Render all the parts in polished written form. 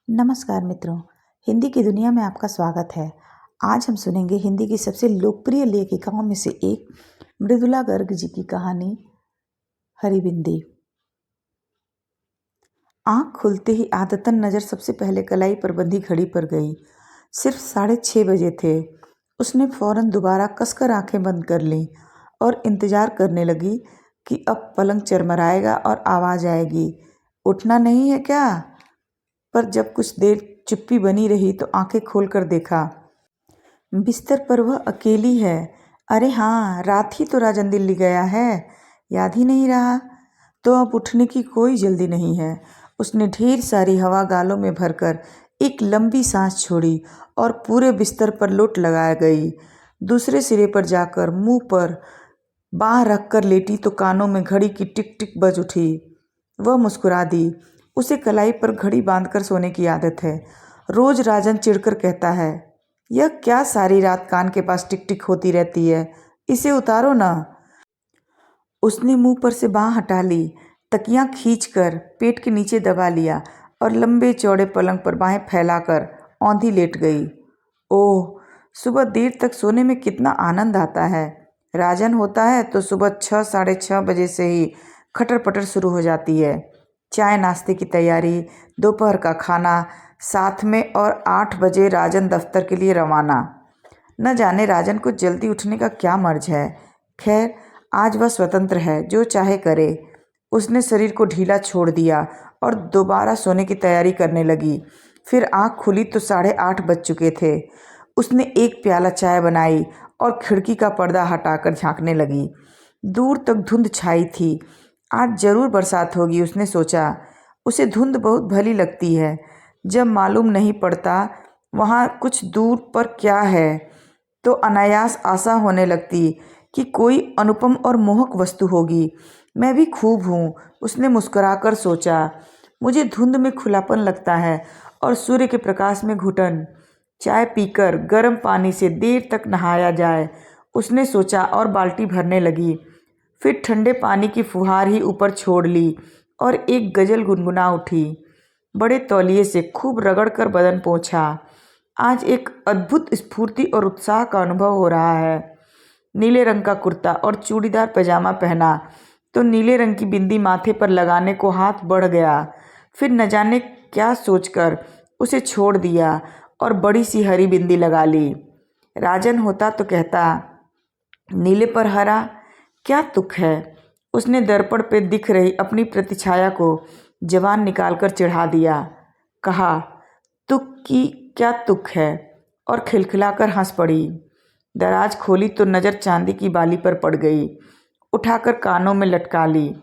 नमस्कार मित्रों, हिंदी की दुनिया में आपका स्वागत है। आज हम सुनेंगे हिंदी की सबसे लोकप्रिय लेखिकाओं में से एक मृदुला गर्ग जी की कहानी हरिबिंदी। आंख खुलते ही आदतन नज़र सबसे पहले कलाई पर बंधी घड़ी पर गई। सिर्फ 6:30 बजे थे। उसने फौरन दोबारा कसकर आंखें बंद कर लीं और इंतजार करने लगी कि अब पलंग चरमराएगा और आवाज़ आएगी, उठना नहीं है क्या? पर जब कुछ देर चुप्पी बनी रही तो आंखें खोलकर देखा, बिस्तर पर वह अकेली है। अरे हाँ, रात ही तो राजन दिल्ली गया है, याद ही नहीं रहा। तो अब उठने की कोई जल्दी नहीं है। उसने ढेर सारी हवा गालों में भरकर एक लंबी सांस छोड़ी और पूरे बिस्तर पर लोट लगाया गई। दूसरे सिरे पर जाकर मुंह पर बाँह रखकर लेटी तो कानों में घड़ी की टिक टिक बज उठी। वह मुस्कुरा दी। उसे कलाई पर घड़ी बांधकर सोने की आदत है। रोज राजन चिढ़कर कहता है, यह क्या सारी रात कान के पास टिक टिक होती रहती है, इसे उतारो ना। उसने मुंह पर से बाँह हटा ली, तकियां खींचकर पेट के नीचे दबा लिया और लंबे चौड़े पलंग पर बाहें फैलाकर औंधी लेट गई। ओह, सुबह देर तक सोने में कितना आनंद आता है। राजन होता है तो सुबह 6 साढ़े 6 बजे से ही खटर पटर शुरू हो जाती है। चाय नाश्ते की तैयारी, दोपहर का खाना साथ में और 8 बजे राजन दफ्तर के लिए रवाना। न जाने राजन को जल्दी उठने का क्या मर्ज है। खैर, आज वह स्वतंत्र है, जो चाहे करे। उसने शरीर को ढीला छोड़ दिया और दोबारा सोने की तैयारी करने लगी। फिर आँख खुली तो 8:30 बज चुके थे। उसने एक प्याला चाय बनाई और खिड़की का पर्दा हटाकर झांकने लगी। दूर तक धुंध छाई थी। आज जरूर बरसात होगी, उसने सोचा। उसे धुंध बहुत भली लगती है। जब मालूम नहीं पड़ता वहाँ कुछ दूर पर क्या है तो अनायास आशा होने लगती कि कोई अनुपम और मोहक वस्तु होगी। मैं भी खूब हूँ, उसने मुस्कुराकर सोचा। मुझे धुंध में खुलापन लगता है और सूर्य के प्रकाश में घुटन। चाय पीकर गर्म पानी से देर तक नहाया जाए, उसने सोचा और बाल्टी भरने लगी। फिर ठंडे पानी की फुहार ही ऊपर छोड़ ली और एक गजल गुनगुना उठी। बड़े तौलिए से खूब रगड़कर बदन पोंछा। आज एक अद्भुत स्फूर्ति और उत्साह का अनुभव हो रहा है। नीले रंग का कुर्ता और चूड़ीदार पैजामा पहना तो नीले रंग की बिंदी माथे पर लगाने को हाथ बढ़ गया। फिर न जाने क्या सोचकर उसे छोड़ दिया और बड़ी सी हरी बिंदी लगा ली। राजन होता तो कहता, नीले पर हरा, क्या तुक है। उसने दर्पण पे दिख रही अपनी प्रतिछाया को जवान निकालकर चिढ़ा दिया। कहा, तुक की क्या तुक है, और खिलखिलाकर हंस पड़ी। दराज खोली तो नज़र चांदी की बाली पर पड़ गई। उठाकर कानों में लटका ली।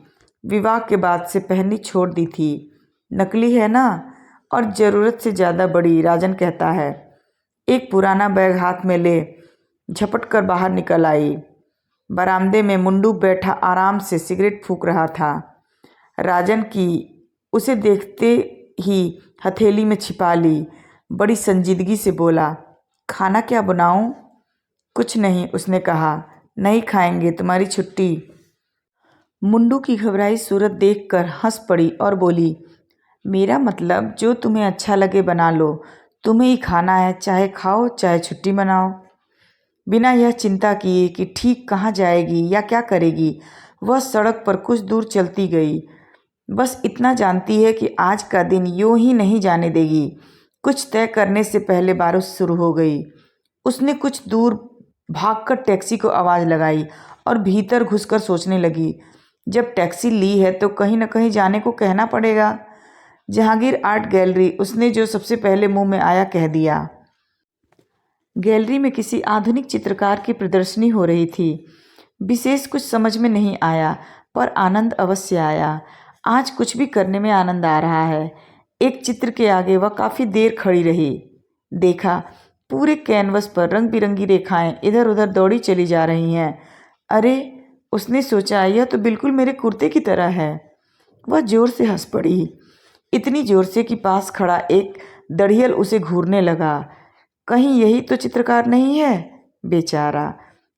विवाह के बाद से पहननी छोड़ दी थी। नकली है ना, और ज़रूरत से ज़्यादा बड़ी, राजन कहता है। एक पुराना बैग हाथ में ले झपट कर बाहर निकल आई। बरामदे में मुंडू बैठा आराम से सिगरेट फूंक रहा था। राजन की उसे देखते ही हथेली में छिपा ली। बड़ी संजीदगी से बोला, खाना क्या बनाऊं? कुछ नहीं, उसने कहा। नहीं खाएंगे, तुम्हारी छुट्टी। मुंडू की घबराई सूरत देखकर हंस पड़ी और बोली, मेरा मतलब जो तुम्हें अच्छा लगे बना लो। तुम्हें ही खाना है, चाहे खाओ चाहे छुट्टी मनाओ। बिना यह चिंता किए कि ठीक कहाँ जाएगी या क्या करेगी, वह सड़क पर कुछ दूर चलती गई। बस इतना जानती है कि आज का दिन यूं ही नहीं जाने देगी। कुछ तय करने से पहले बारिश शुरू हो गई। उसने कुछ दूर भागकर टैक्सी को आवाज़ लगाई और भीतर घुसकर सोचने लगी, जब टैक्सी ली है तो कहीं न कहीं जाने को कहना पड़ेगा। जहांगीर आर्ट गैलरी, उसने जो सबसे पहले मुंह में आया कह दिया। गैलरी में किसी आधुनिक चित्रकार की प्रदर्शनी हो रही थी। विशेष कुछ समझ में नहीं आया, पर आनंद अवश्य आया। आज कुछ भी करने में आनंद आ रहा है। एक चित्र के आगे वह काफ़ी देर खड़ी रही। देखा, पूरे कैनवस पर रंग बिरंगी रेखाएं इधर उधर दौड़ी चली जा रही हैं। अरे, उसने सोचा, यह तो बिल्कुल मेरे कुर्ते की तरह है। वह जोर से हंस पड़ी, इतनी जोर से कि पास खड़ा एक दढ़ियल उसे घूरने लगा। कहीं यही तो चित्रकार नहीं है? बेचारा,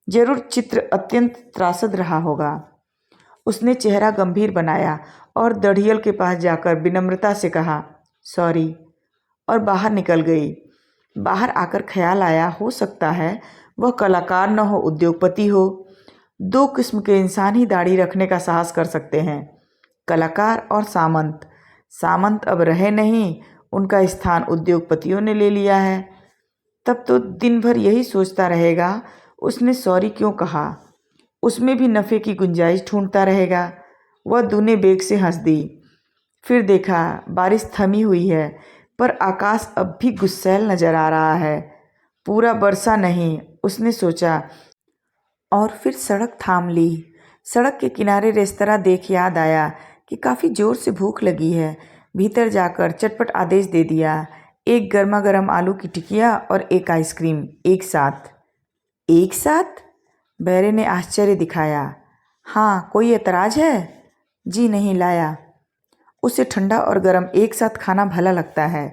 जरूर चित्र अत्यंत त्रासद रहा होगा। उसने चेहरा गंभीर बनाया और दढ़ियल के पास जाकर विनम्रता से कहा, सॉरी। और बाहर निकल गई। बाहर आकर ख्याल आया, हो सकता है वह कलाकार न हो, उद्योगपति हो। दो किस्म के इंसान ही दाढ़ी रखने का साहस कर सकते हैं, कलाकार और सामंत। सामंत अब रहे नहीं, उनका स्थान उद्योगपतियों ने ले लिया है। तब तो दिन भर यही सोचता रहेगा, उसने सॉरी क्यों कहा। उसमें भी नफ़े की गुंजाइश ढूंढता रहेगा। वह दूने बेग से हंस दी। फिर देखा बारिश थमी हुई है, पर आकाश अब भी गुस्सैल नजर आ रहा है। पूरा बरसा नहीं, उसने सोचा, और फिर सड़क थाम ली। सड़क के किनारे रेस्तरां देख याद आया कि काफ़ी ज़ोर से भूख लगी है। भीतर जाकर चटपट आदेश दे दिया, एक गर्मा गर्म आलू की टिकिया और एक आइसक्रीम, एक साथ। एक साथ? बैरे ने आश्चर्य दिखाया। हाँ, कोई एतराज़ है? जी नहीं, लाया। उसे ठंडा और गर्म एक साथ खाना भला लगता है।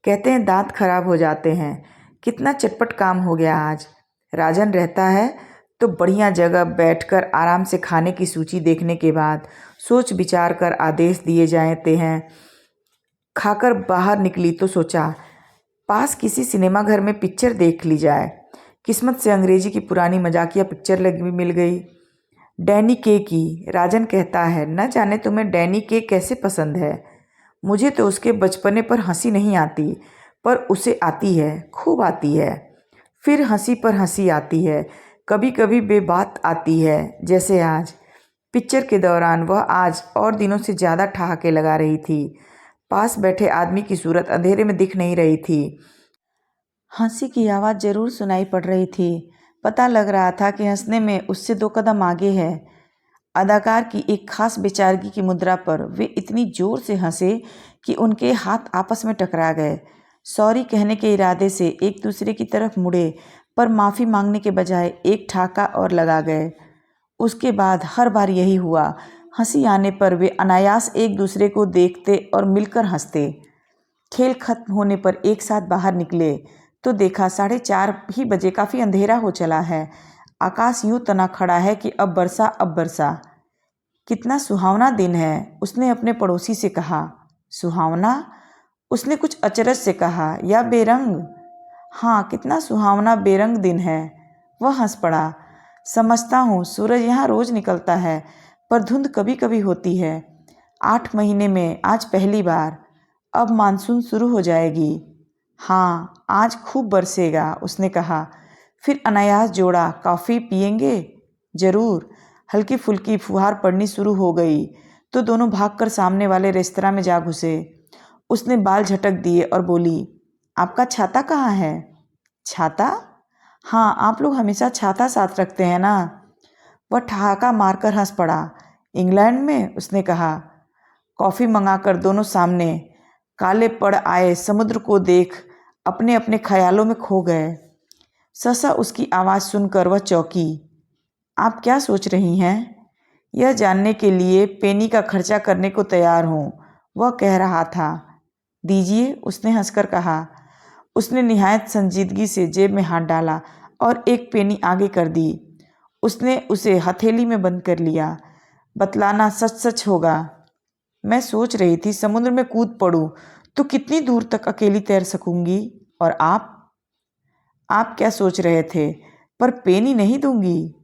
कहते हैं दांत खराब हो जाते हैं। कितना चटपट काम हो गया आज। राजन रहता है तो बढ़िया जगह बैठकर आराम से खाने की सूची देखने के बाद सोच विचार कर आदेश दिए जाते हैं। खाकर बाहर निकली तो सोचा, पास किसी सिनेमा घर में पिक्चर देख ली जाए। किस्मत से अंग्रेजी की पुरानी मजाकिया पिक्चर लगी मिल गई, डैनी के की। राजन कहता है, न जाने तुम्हें डैनी के कैसे पसंद है। मुझे तो उसके बचपने पर हंसी नहीं आती, पर उसे आती है, खूब आती है। फिर हंसी पर हंसी आती है, कभी कभी बेबात आती है, जैसे आज। पिक्चर के दौरान वह आज और दिनों से ज़्यादा ठहाके लगा रही थी। पास बैठे आदमी की सूरत अंधेरे में दिख नहीं रही थी। हंसी की आवाज़ जरूर सुनाई पड़ रही थी। पता लग रहा था कि हंसने में उससे 2 कदम आगे है। अदाकार की एक खास बेचारगी की मुद्रा पर वे इतनी जोर से हंसे कि उनके हाथ आपस में टकरा गए। सॉरी कहने के इरादे से एक दूसरे की तरफ मुड़े, पर माफ़ी मांगने के बजाय एक ठहाका और लगा गए। उसके बाद हर बार यही हुआ। हंसी आने पर वे अनायास एक दूसरे को देखते और मिलकर हंसते। खेल खत्म होने पर एक साथ बाहर निकले तो देखा 4:30 ही बजे, काफ़ी अंधेरा हो चला है। आकाश यूं तना खड़ा है कि अब बरसा, अब बरसा। कितना सुहावना दिन है, उसने अपने पड़ोसी से कहा। सुहावना? उसने कुछ अचरज से कहा, या बेरंग? हाँ, कितना सुहावना बेरंग दिन है। वह हंस पड़ा। समझता हूँ, सूरज यहाँ रोज निकलता है, पर धुंध कभी कभी होती है। 8 महीने में आज पहली बार। अब मानसून शुरू हो जाएगी। हाँ, आज खूब बरसेगा, उसने कहा। फिर अनायास जोड़ा, कॉफ़ी पियेंगे? ज़रूर। हल्की फुल्की फुहार पड़नी शुरू हो गई तो दोनों भागकर सामने वाले रेस्तरां में जा घुसे। उसने बाल झटक दिए और बोली, आपका छाता कहाँ है? छाता? हाँ, आप लोग हमेशा छाता साथ रखते हैं ना। वह ठहाका मारकर हंस पड़ा। इंग्लैंड में? उसने कहा। कॉफ़ी मंगाकर दोनों सामने काले पड़ आए समुद्र को देख अपने अपने ख्यालों में खो गए। सहसा उसकी आवाज़ सुनकर वह चौंकी। आप क्या सोच रही हैं? यह जानने के लिए पेनी का खर्चा करने को तैयार हूँ, वह कह रहा था। दीजिए, उसने हंसकर कहा। उसने निहायत संजीदगी से जेब में हाथ डाला और एक पेनी आगे कर दी। उसने उसे हथेली में बंद कर लिया। बतलाना सच सच होगा। मैं सोच रही थी समुद्र में कूद पड़ूं तो कितनी दूर तक अकेली तैर सकूंगी। और आप क्या सोच रहे थे? पर पेनी नहीं दूंगी।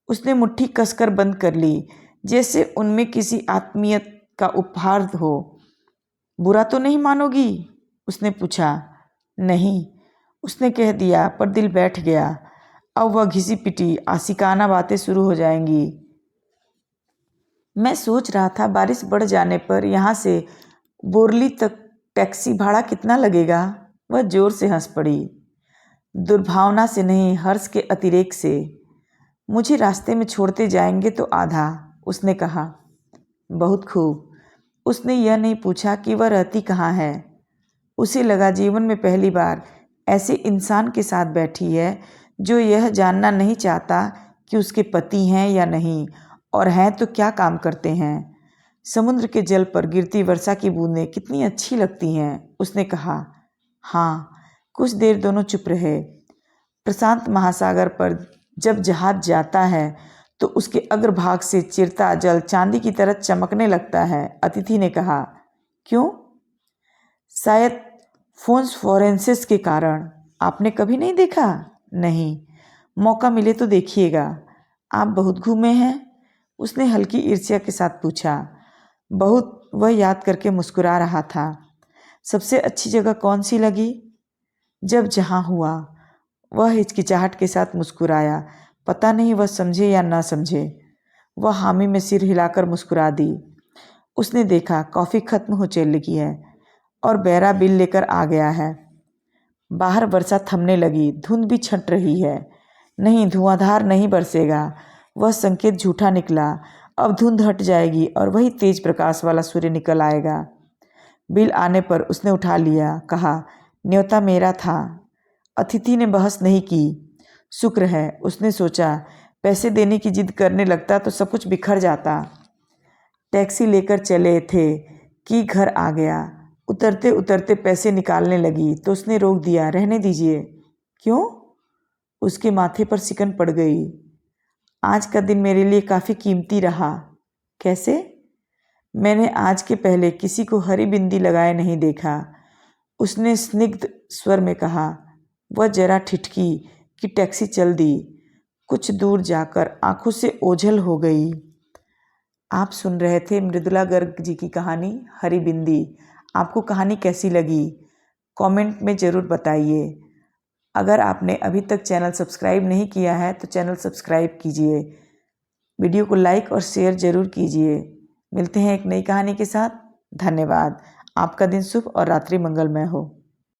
उसने मुट्ठी कसकर बंद कर ली, जैसे उनमें किसी आत्मीयत का उपहार हो। बुरा तो नहीं मानोगी? उसने पूछा। नहीं, उसने कह दिया, पर दिल बैठ गया। अब वह घिसी पिटी आशिकाना बातें शुरू हो जाएंगी। मैं सोच रहा था बारिश बढ़ जाने पर यहाँ से बोरली तक टैक्सी भाड़ा कितना लगेगा? वह जोर से हंस पड़ी, दुर्भावना से नहीं, हर्ष के अतिरेक से। मुझे रास्ते में छोड़ते जाएंगे तो आधा, उसने कहा। बहुत खूब। उसने यह नहीं पूछा कि वह रहती कहाँ है। उसे लगा जीवन में पहली बार ऐसे इंसान के साथ बैठी है जो यह जानना नहीं चाहता कि उसके पति हैं या नहीं, और हैं तो क्या काम करते हैं। समुद्र के जल पर गिरती वर्षा की बूंदें कितनी अच्छी लगती हैं, उसने कहा। हाँ। कुछ देर दोनों चुप रहे। प्रशांत महासागर पर जब जहाज जाता है तो उसके अग्रभाग से चिरता जल चांदी की तरह चमकने लगता है, अतिथि ने कहा। क्यों? शायद फोन्स फॉरेंसिस के कारण आपने कभी नहीं देखा? नहीं, मौका मिले तो देखिएगा। आप बहुत घूमे हैं? उसने हल्की ईर्ष्या के साथ पूछा। बहुत, वह याद करके मुस्कुरा रहा था। सबसे अच्छी जगह कौन सी लगी? जब जहाँ हुआ। वह हिचकिचाहट के साथ मुस्कुराया। पता नहीं वह समझे या ना समझे। वह हामी में सिर हिलाकर मुस्कुरा दी। उसने देखा कॉफ़ी खत्म हो चली है और बेरा बिल लेकर आ गया है। बाहर वर्षा थमने लगी, धुंध भी छंट रही है। नहीं, धुआंधार नहीं बरसेगा। वह संकेत झूठा निकला। अब धुंध हट जाएगी और वही तेज प्रकाश वाला सूर्य निकल आएगा। बिल आने पर उसने उठा लिया, कहा, न्योता मेरा था। अतिथि ने बहस नहीं की। शुक्र है, उसने सोचा, पैसे देने की जिद करने लगता तो सब कुछ बिखर जाता। टैक्सी लेकर चले थे कि घर आ गया। उतरते उतरते पैसे निकालने लगी तो उसने रोक दिया। रहने दीजिए। क्यों? उसके माथे पर सिकन पड़ गई। आज का दिन मेरे लिए काफ़ी कीमती रहा। कैसे? मैंने आज के पहले किसी को हरी बिंदी लगाए नहीं देखा, उसने स्निग्ध स्वर में कहा। वह जरा ठिठकी कि टैक्सी चल दी। कुछ दूर जाकर आंखों से ओझल हो गई। आप सुन रहे थे मृदुला गर्ग जी की कहानी हरी बिंदी। आपको कहानी कैसी लगी? कमेंट में ज़रूर बताइए। अगर आपने अभी तक चैनल सब्सक्राइब नहीं किया है तो चैनल सब्सक्राइब कीजिए। वीडियो को लाइक और शेयर ज़रूर कीजिए। मिलते हैं एक नई कहानी के साथ। धन्यवाद। आपका दिन शुभ और रात्रि मंगलमय हो।